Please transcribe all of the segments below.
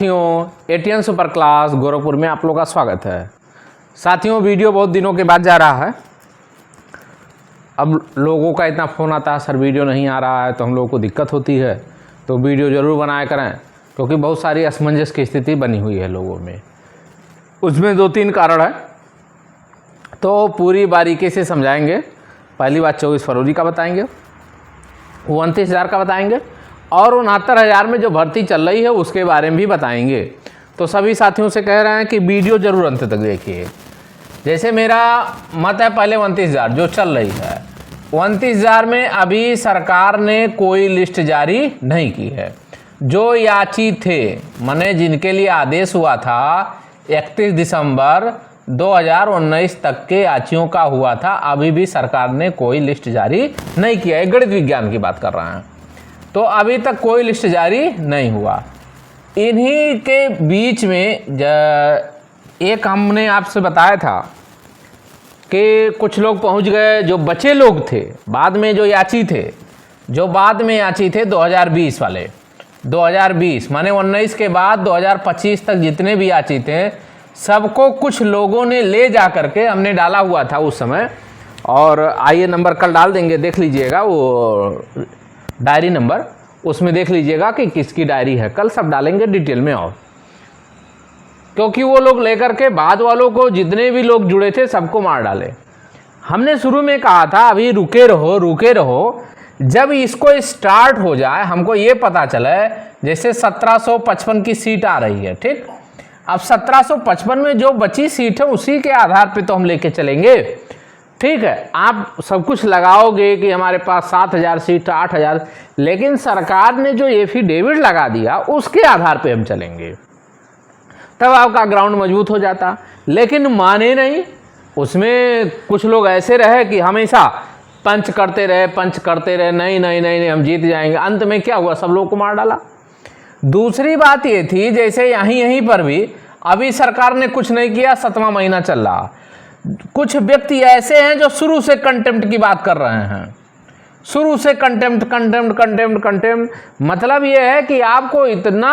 साथियों ATN super class Gorakhpur में आप लोगों का स्वागत है। साथियों वीडियो बहुत दिनों के बाद जा रहा है। अब लोगों का इतना फ़ोन आता है, सर वीडियो नहीं आ रहा है, तो हम लोगों को दिक्कत होती है। तो वीडियो ज़रूर बनाया करें, क्योंकि बहुत सारी असमंजस की स्थिति बनी हुई है लोगों में। उसमें 2-3 कारण है, तो पूरी बारीकी से समझाएंगे। पहली बात 24 फरवरी का बताएंगे, 29,000 का बताएंगे, और 69,000 में जो भर्ती चल रही है उसके बारे में भी बताएंगे। तो सभी साथियों से कह रहे हैं कि वीडियो जरूर अंत तक देखिए। जैसे मेरा मत है पहले 29,000 जो चल रही है, 29,000 में अभी सरकार ने कोई लिस्ट जारी नहीं की है। जो याची थे, माने जिनके लिए आदेश हुआ था 31 दिसंबर 2019 तक के याचियों का हुआ था, अभी भी सरकार ने कोई लिस्ट जारी नहीं किया है। गणित विज्ञान की बात कर रहे हैं, तो अभी तक कोई लिस्ट जारी नहीं हुआ। इन्हीं के बीच में एक हमने आपसे बताया था कि कुछ लोग पहुंच गए, जो बचे लोग थे बाद में, जो याची थे, जो बाद में याची थे 2020 वाले, 2020 माने 19 के बाद 2025 तक जितने भी याची थे, सबको कुछ लोगों ने ले जा करके हमने डाला हुआ था उस समय। और आइए नंबर कल डाल देंगे, देख लीजिएगा वो डायरी नंबर, उसमें देख लीजिएगा कि किसकी डायरी है। कल सब डालेंगे डिटेल में, और क्योंकि वो लोग लेकर के बाद वालों को, जितने भी लोग जुड़े थे, सबको मार डाले। हमने शुरू में कहा था अभी रुके रहो रुके रहो, जब इसको स्टार्ट हो जाए, हमको ये पता चले जैसे 1755 की सीट आ रही है, ठीक। अब 1755 में जो बची सीट है उसी के आधार पे तो हम लेके चलेंगे, ठीक है। आप सब कुछ लगाओगे कि हमारे पास 7,000 सीट, 8,000, लेकिन सरकार ने जो एफिडेविट लगा दिया उसके आधार पे हम चलेंगे, तब आपका ग्राउंड मजबूत हो जाता। लेकिन माने नहीं, उसमें कुछ लोग ऐसे रहे कि हमेशा पंच करते रहे, नहीं नहीं नहीं नहीं हम जीत जाएंगे। अंत में क्या हुआ, सब लोगों को मार डाला। दूसरी बात ये थी, जैसे यहीं पर भी अभी सरकार ने कुछ नहीं किया, 7वां महीना चल रहा। कुछ व्यक्ति ऐसे हैं जो शुरू से कंटेम्प्ट की बात कर रहे हैं, शुरू से कंटेम्प्ट। मतलब ये है कि आपको इतना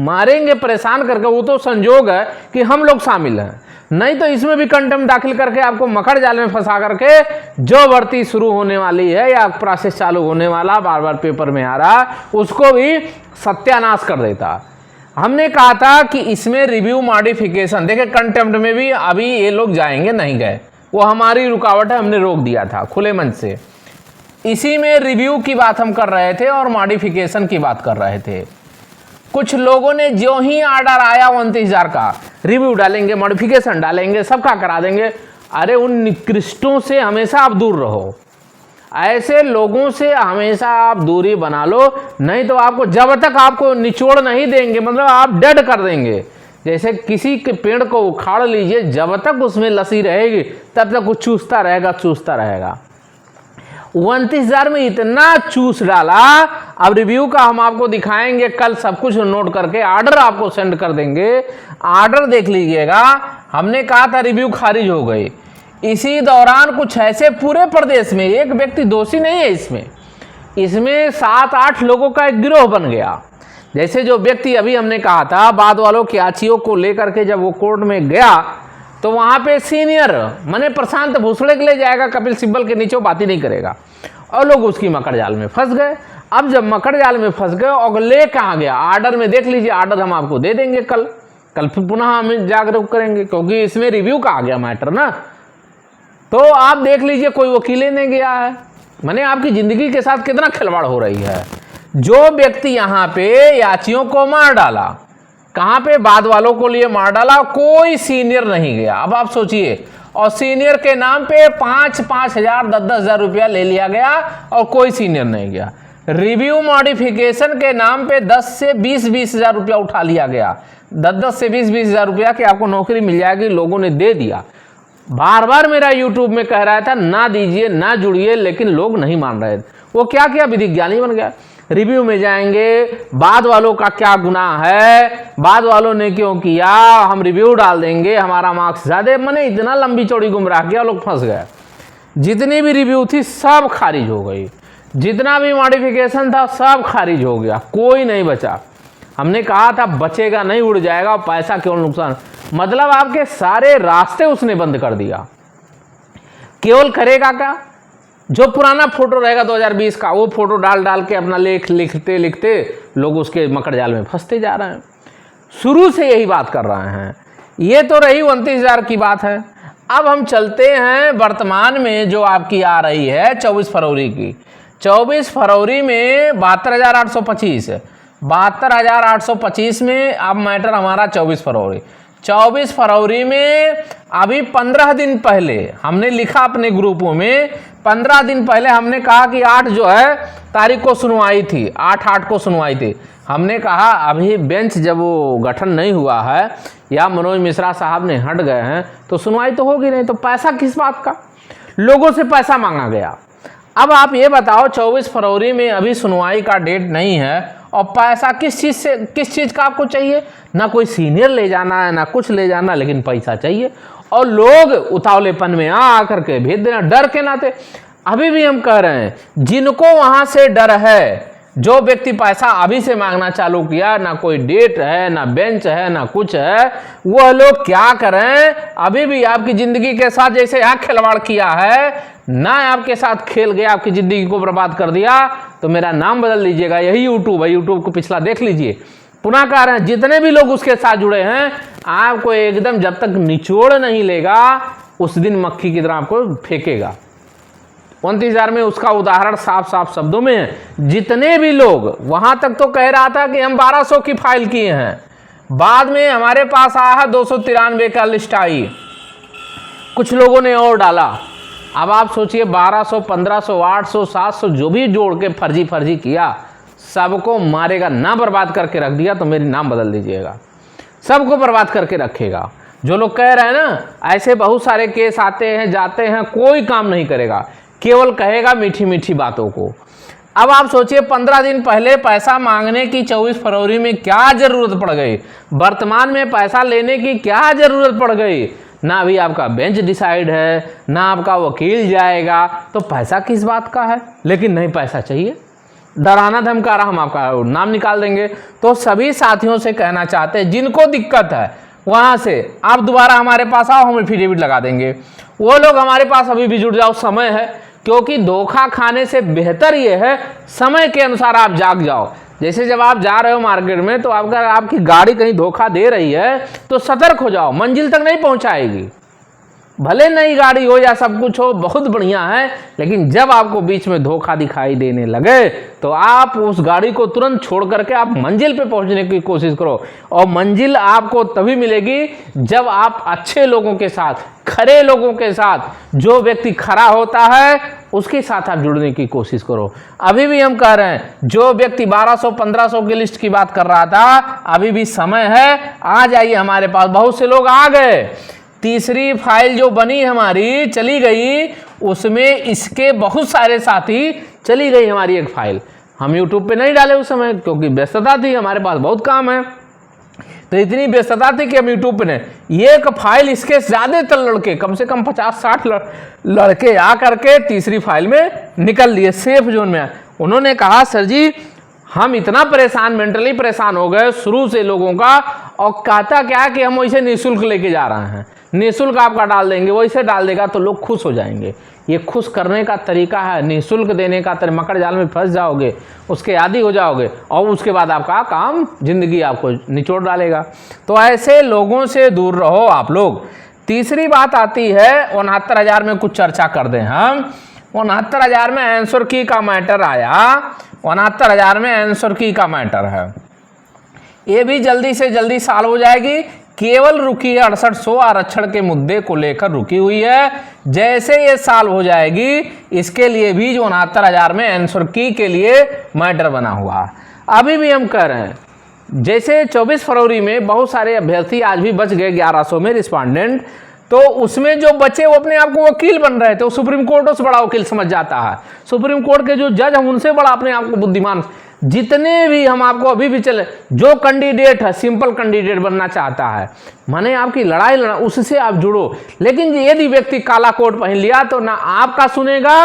मारेंगे परेशान करके, वो तो संजोग है कि हम लोग शामिल हैं, नहीं तो इसमें भी कंटेम्प्ट दाखिल करके आपको मकड़ जाल में फंसा करके जो भर्ती शुरू होने वाली है या प्रोसेस चालू होने वाला, बार बार पेपर में आ रहा, उसको भी सत्यानाश कर देता। हमने कहा था कि इसमें रिव्यू मॉडिफिकेशन, देखिए कंटेम्प्ट में भी अभी ये लोग जाएंगे, नहीं गए, वो हमारी रुकावट है, हमने रोक दिया था खुले मन से। इसी में रिव्यू की बात हम कर रहे थे और मॉडिफिकेशन की बात कर रहे थे। कुछ लोगों ने जो ही आर्डर आया 29,000 का, रिव्यू डालेंगे, मॉडिफिकेशन डालेंगे, सबका करा देंगे। अरे उन निकृष्टों से हमेशा आप दूर रहो, ऐसे लोगों से हमेशा आप दूरी बना लो, नहीं तो आपको जब तक आपको निचोड़ नहीं देंगे, मतलब आप डेड कर देंगे। जैसे किसी के पेड़ को उखाड़ लीजिए, जब तक उसमें लसी रहेगी तब तक वो चूसता रहेगा। 29,000 में इतना चूस डाला। अब रिव्यू का हम आपको दिखाएंगे कल, सब कुछ नोट करके आर्डर आपको सेंड कर देंगे। आर्डर देख लीजिएगा। हमने कहा था रिव्यू खारिज हो गई, इसी दौरान कुछ ऐसे पूरे प्रदेश में, एक व्यक्ति दोषी नहीं है इसमें 7-8 लोगों का एक गिरोह बन गया। जैसे जो व्यक्ति अभी हमने कहा था, बाद वालों की याचियों को लेकर के जब वो कोर्ट में गया, तो वहां पे सीनियर माने प्रशांत भूसड़े के लिए जाएगा, कपिल सिब्बल के नीचे बात ही नहीं करेगा, और लोग उसकी मकड़ जाल में फंस गए। अब जब मकड़ जाल में फंस गए, और ले कहाँ गया, आर्डर में देख लीजिए, आर्डर हम आपको दे देंगे कल फिर पुनः हम जागरूक करेंगे, क्योंकि इसमें रिव्यू का आ गया मैटर ना। तो आप देख लीजिए, कोई वकील नहीं गया है, माने आपकी जिंदगी के साथ कितना खिलवाड़ हो रही है। जो व्यक्ति यहाँ पे याचियों को मार डाला, कहाँ पे, बाद वालों को लिए मार डाला, कोई सीनियर नहीं गया। अब आप सोचिए, और सीनियर के नाम पे 5,000 10,000 रुपया ले लिया गया, और कोई सीनियर नहीं गया। रिव्यू मॉडिफिकेशन के नाम पे 10 से 20,000 रुपया उठा लिया गया। 10 से 20,000 रुपया की आपको नौकरी मिल जाएगी, लोगों ने दे दिया। बार बार मेरा यूट्यूब में कह रहा था ना दीजिए, ना जुड़िए, लेकिन लोग नहीं मान रहे थे। वो क्या किया, विधिज्ञानी बन गया। रिव्यू में जाएंगे, बाद वालों का क्या गुनाह है, बाद वालों ने क्यों किया, हम रिव्यू डाल देंगे, हमारा मार्क्स ज्यादा। मैंने इतना लंबी चौड़ी गुमराह किया, लोग फंस गए। जितनी भी रिव्यू थी सब खारिज हो गई, जितना भी मॉडिफिकेशन था सब खारिज हो गया, कोई नहीं बचा। हमने कहा था बचेगा नहीं, उड़ जाएगा, पैसा केवल नुकसान, मतलब आपके सारे रास्ते उसने बंद कर दिया। केवल करेगा क्या, जो पुराना फोटो रहेगा 2020 का वो फोटो डाल डाल के अपना लेख लिखते लिखते लोग उसके मकड़ जाल में फंसते जा रहे हैं। शुरू से यही बात कर रहे हैं। ये तो रही 29,000 की बात है। अब हम चलते हैं वर्तमान में जो आपकी आ रही है 24 फरवरी की। 24 फरवरी में 72,825 72,825 में अब मैटर हमारा 24 फरवरी में अभी 15 दिन पहले हमने लिखा अपने ग्रुपों में, 15 दिन पहले हमने कहा कि 8 जो है तारीख को सुनवाई थी, 8 को सुनवाई थी। हमने कहा अभी बेंच जब वो गठन नहीं हुआ है या मनोज मिश्रा साहब ने हट गए हैं तो सुनवाई तो होगी नहीं, तो पैसा किस बात का, लोगों से पैसा मांगा गया। अब आप ये बताओ 24 फरवरी में अभी सुनवाई का डेट नहीं है और पैसा किस चीज़ का आपको चाहिए, ना कोई सीनियर ले जाना है ना कुछ ले जाना, लेकिन पैसा चाहिए और लोग उतावलेपन में आ करके भेज देना डर के नाते। अभी भी हम कह रहे हैं जिनको वहां से डर है, जो व्यक्ति पैसा अभी से मांगना चालू किया, ना कोई डेट है ना बेंच है ना कुछ है, वह लोग क्या करें, अभी भी आपकी जिंदगी के साथ जैसे यहाँ खिलवाड़ किया है ना, आपके साथ खेल गया, आपकी जिंदगी को बर्बाद कर दिया, तो मेरा नाम बदल लीजिएगा। यही यूट्यूब है, यूट्यूब को पिछला देख लीजिए। पुनः कह रहे हैं जितने भी लोग उसके साथ जुड़े हैं, आपको एकदम जब तक निचोड़ नहीं लेगा उस दिन मक्खी की तरह आपको फेंकेगा। 29,000 में उसका उदाहरण साफ साफ शब्दों में है। जितने भी लोग, वहां तक तो कह रहा था कि हम 1200 की फाइल किए हैं, बाद में हमारे पास आया है 293 का लिस्ट आई, कुछ लोगों ने और डाला। अब आप सोचिए 1200, 1500, 800, 700 जो भी जोड़ के फर्जी किया, सबको मारेगा, ना बर्बाद करके रख दिया तो मेरी नाम बदल दीजिएगा, सबको बर्बाद करके रखेगा। जो लोग कह रहे हैं ना ऐसे बहुत सारे केस आते हैं जाते हैं, कोई काम नहीं करेगा, केवल कहेगा मीठी मीठी बातों को। अब आप सोचिए 15 दिन पहले पैसा मांगने की 24 फरवरी में क्या जरूरत पड़ गई, वर्तमान में पैसा लेने की क्या जरूरत पड़ गई, ना अभी आपका बेंच डिसाइड है ना आपका वकील जाएगा, तो पैसा किस बात का है, लेकिन नहीं पैसा चाहिए, डराना धमका रहा हम आपका नाम निकाल देंगे। तो सभी साथियों से कहना चाहते हैं जिनको दिक्कत है वहां से आप दोबारा हमारे पास आओ, हम एफिडेविट लगा देंगे। वो लोग हमारे पास अभी भी जुड़ जाओ, समय है, क्योंकि धोखा खाने से बेहतर ये है समय के अनुसार आप जाग जाओ। जैसे जब आप जा रहे हो मार्केट में तो आपकी गाड़ी कहीं धोखा दे रही है तो सतर्क हो जाओ, मंजिल तक नहीं पहुंचाएगी। भले नई गाड़ी हो या सब कुछ हो, बहुत बढ़िया है, लेकिन जब आपको बीच में धोखा दिखाई देने लगे तो आप उस गाड़ी को तुरंत छोड़ करके आप मंजिल पे पहुंचने की कोशिश करो। और मंजिल आपको तभी मिलेगी जब आप अच्छे लोगों के साथ, खरे लोगों के साथ, जो व्यक्ति खरा होता है उसके साथ आप जुड़ने की कोशिश करो। अभी भी हम कह रहे हैं जो व्यक्ति 1200 1500 की लिस्ट की बात कर रहा था, अभी भी समय है, आ जाइए हमारे पास। बहुत से लोग आ गए, तीसरी फाइल जो बनी हमारी चली गई, उसमें इसके बहुत सारे साथी चली गई हमारी एक फाइल। हम यूट्यूब पे नहीं डाले उस समय क्योंकि व्यस्तता थी, हमारे पास बहुत काम है, तो इतनी व्यस्तता थी कि हम यूट्यूब पे नहीं। ये एक फाइल इसके ज़्यादातर लड़के, कम से कम 50-60 लड़के आ करके तीसरी फाइल में निकल लिए, सेफ जोन में। उन्होंने कहा सर जी हम इतना परेशान, मेंटली परेशान हो गए शुरू से लोगों का, और कहता क्या कि हम वैसे निःशुल्क लेके जा रहे हैं, निःशुल्क आपका डाल देंगे, वैसे डाल देगा तो लोग खुश हो जाएंगे। ये खुश करने का तरीका है, निःशुल्क देने का तरीका। मकड़ जाल में फंस जाओगे, उसके आदी हो जाओगे और उसके बाद आपका काम जिंदगी आपको निचोड़ डालेगा। तो ऐसे लोगों से दूर रहो आप लोग। तीसरी बात आती है 69,000 में कुछ चर्चा कर दें हम। 69,000 में आंसर की का मैटर आया, 69,000 में आंसर की का मैटर है, ये भी जल्दी से जल्दी सॉल्व हो जाएगी। केवल रुकी है 6800 आरक्षण के मुद्दे को लेकर रुकी हुई है। जैसे ये सॉल्व हो जाएगी, इसके लिए भी जो 69,000 में आंसर की के लिए मैटर बना हुआ। अभी भी हम कह रहे हैं जैसे 24 फरवरी में बहुत सारे अभ्यर्थी आज भी बच गए 1100 में रिस्पॉन्डेंट, तो उसमें जो बचे वो अपने आप को वकील बन रहे थे। वो सुप्रीम कोर्ट से बड़ा वकील समझ जाता है, सुप्रीम कोर्ट के जो जज हम उनसे बड़ा अपने आप को बुद्धिमान। जितने भी हम आपको अभी भी चले, जो कैंडिडेट है सिंपल कैंडिडेट बनना चाहता है, माने आपकी लड़ाई लड़ा, उससे आप जुड़ो। लेकिन यदि व्यक्ति काला कोट पहन लिया तो ना आपका सुनेगा,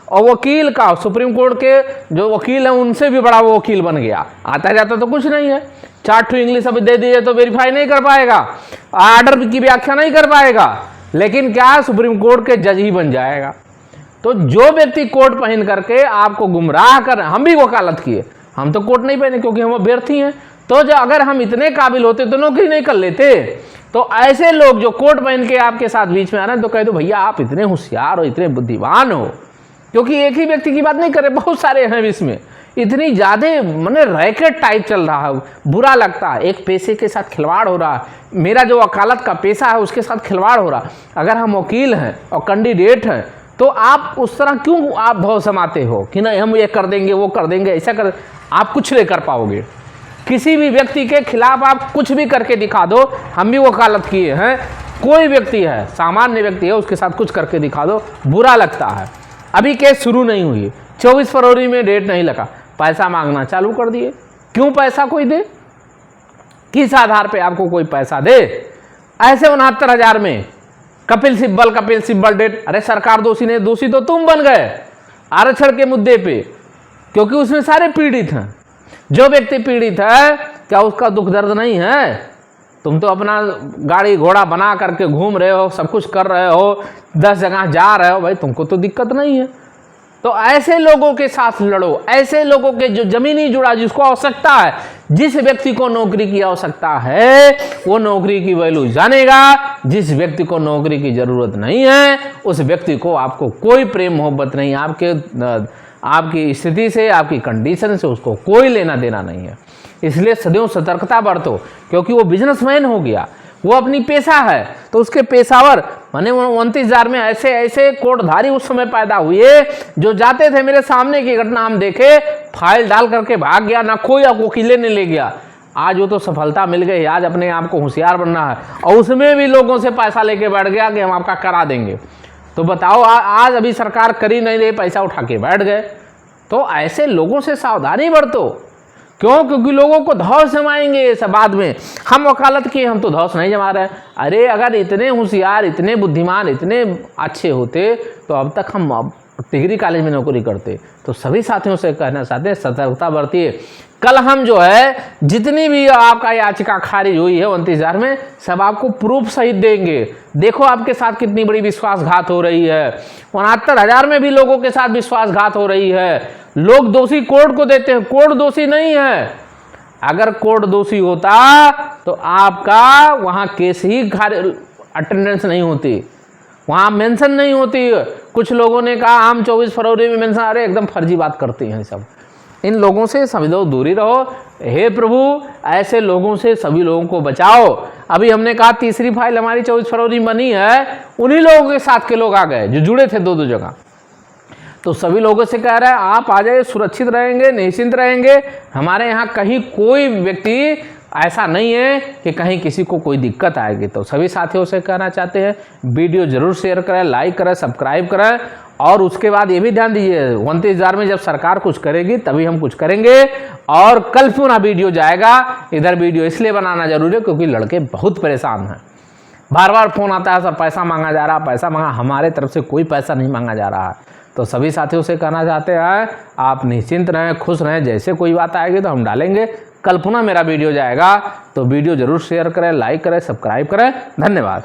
और वकील का, सुप्रीम कोर्ट के जो वकील हैं उनसे भी बड़ा वो वकील बन गया, आता जाता तो कुछ नहीं है। 4 इंग्लिश अभी दे दीजिए तो वेरीफाई नहीं कर पाएगा, आर्डर की व्याख्या नहीं कर पाएगा, लेकिन क्या सुप्रीम कोर्ट के जज ही बन जाएगा। तो जो व्यक्ति कोट पहन करके आपको गुमराह कर, हम भी वकालत किए, हम तो कोट नहीं पहने क्योंकि हम अभ्यर्थी हैं, तो जो अगर हम इतने काबिल होते तो नौकरी नहीं कर लेते। तो ऐसे लोग जो कोट पहन के आपके साथ बीच में आ रहे हैं तो कह दो भैया आप इतने होशियार हो, इतने बुद्धिमान हो, क्योंकि एक ही व्यक्ति की बात नहीं कर रहे, बहुत सारे हैं इसमें, इतनी ज़्यादा मैंने रैकेट टाइप चल रहा है, बुरा लगता है। एक पैसे के साथ खिलवाड़ हो रहा है, मेरा जो वकालत का पेशा है उसके साथ खिलवाड़ हो रहा है। अगर हम वकील हैं और कैंडिडेट हैं तो आप उस तरह क्यों आप भाव समाते हो कि नहीं हम ये कर देंगे वो कर देंगे, ऐसा कर, आप कुछ नहीं कर पाओगे। किसी भी व्यक्ति के खिलाफ आप कुछ भी करके दिखा दो, हम भी वकालत किए हैं, कोई व्यक्ति है सामान्य व्यक्ति है उसके साथ कुछ करके दिखा दो, बुरा लगता है। अभी केस शुरू नहीं हुई, 24 फरवरी में डेट नहीं लगा, पैसा मांगना चालू कर दिए। क्यों पैसा कोई दे, किस आधार पे आपको कोई पैसा दे? ऐसे 69,000 में कपिल सिब्बल डेट, अरे सरकार दोषी नहीं, दोषी तो तुम बन गए आरक्षण के मुद्दे पे, क्योंकि उसमें सारे पीड़ित हैं। जो व्यक्ति पीड़ित है क्या उसका दुख दर्द नहीं है? तुम तो अपना गाड़ी घोड़ा बना करके घूम रहे हो, सब कुछ कर रहे हो, 10 जगह जा रहे हो, भाई तुमको तो दिक्कत नहीं है। तो ऐसे लोगों के साथ लड़ो, ऐसे लोगों के जो जमीनी जुड़ा, जिसको आवश्यकता है, जिस व्यक्ति को नौकरी की आवश्यकता है वो नौकरी की वैल्यू जानेगा, जिस व्यक्ति को नौकरी की जरूरत नहीं है उस व्यक्ति को आपको कोई प्रेम मोहब्बत नहीं, आपकी स्थिति से, आपकी कंडीशन से उसको कोई लेना देना नहीं है। इसलिए सदैव सतर्कता बरतो, क्योंकि वो बिजनेसमैन हो गया, वो अपनी पेशा है, तो उसके पेशावर माने 29,000 में ऐसे ऐसे कोटधारी उस समय पैदा हुए जो जाते थे, मेरे सामने की घटना हम देखे, फाइल डाल करके भाग गया, ना कोई वकीले ने ले गया। आज वो तो सफलता मिल गई, आज अपने आप को होशियार बनना है, और उसमें भी लोगों से पैसा लेके बैठ गया कि हम आपका करा देंगे। तो बताओ आज अभी सरकार करी नहीं रही, पैसा उठा के बैठ गए। तो ऐसे लोगों से सावधानी बरतो, क्यों? क्योंकि लोगों को धौस जमाएंगे सब बाद में, हम वकालत किए हम तो धौस नहीं जमा रहे। अरे अगर इतने होशियार, इतने बुद्धिमान, इतने अच्छे होते तो अब तक हम डिग्री कॉलेज में नौकरी करते। तो सभी साथियों से कहना चाहते हैं सतर्कता बरतिए। कल हम जो है जितनी भी आपका याचिका खारिज हुई है 29,000 में, सब आपको प्रूफ सहित देंगे। देखो आपके साथ कितनी बड़ी विश्वासघात हो रही है, 69,000 में भी लोगों के साथ विश्वासघात हो रही है। लोग दोषी कोर्ट को देते हैं, कोर्ट दोषी नहीं है। अगर कोर्ट दोषी होता तो आपका वहां केस ही अटेंडेंस नहीं होती, वहां मेंशन नहीं होती। कुछ लोगों ने कहा हम 24 फरवरी में मेंशन, अरे एकदम फर्जी बात करते हैं सब। इन लोगों से समझो दूरी रहो। हे प्रभु ऐसे लोगों से सभी लोगों को बचाओ। अभी हमने कहा तीसरी फाइल हमारी 24 फरवरी बनी है, उन्हीं लोगों के साथ के लोग आ गए जो जुड़े थे 2-2 जगह। तो सभी लोगों से कह रहा है आप आ जाइए, सुरक्षित रहेंगे, निश्चिंत रहेंगे। हमारे यहाँ कहीं कोई व्यक्ति ऐसा नहीं है कि कहीं किसी को कोई दिक्कत आएगी। तो सभी साथियों से कहना चाहते हैं वीडियो जरूर शेयर करें, लाइक करें, सब्सक्राइब करें, और उसके बाद ये भी ध्यान दीजिए 29,000 में जब सरकार कुछ करेगी तभी हम कुछ करेंगे। और कल पुनः वीडियो जाएगा। इधर वीडियो इसलिए बनाना जरूरी है क्योंकि लड़के बहुत परेशान हैं, बार बार फोन आता है, सर पैसा मांगा जा रहा, पैसा मांगा। हमारे तरफ से कोई पैसा नहीं मांगा जा रहा है। तो सभी साथियों से कहना चाहते हैं आप निश्चिंत रहें, खुश रहें, जैसे कोई बात आएगी तो हम डालेंगे। कल पुनः मेरा वीडियो जाएगा, तो वीडियो जरूर शेयर करें, लाइक करें, सब्सक्राइब करें। धन्यवाद।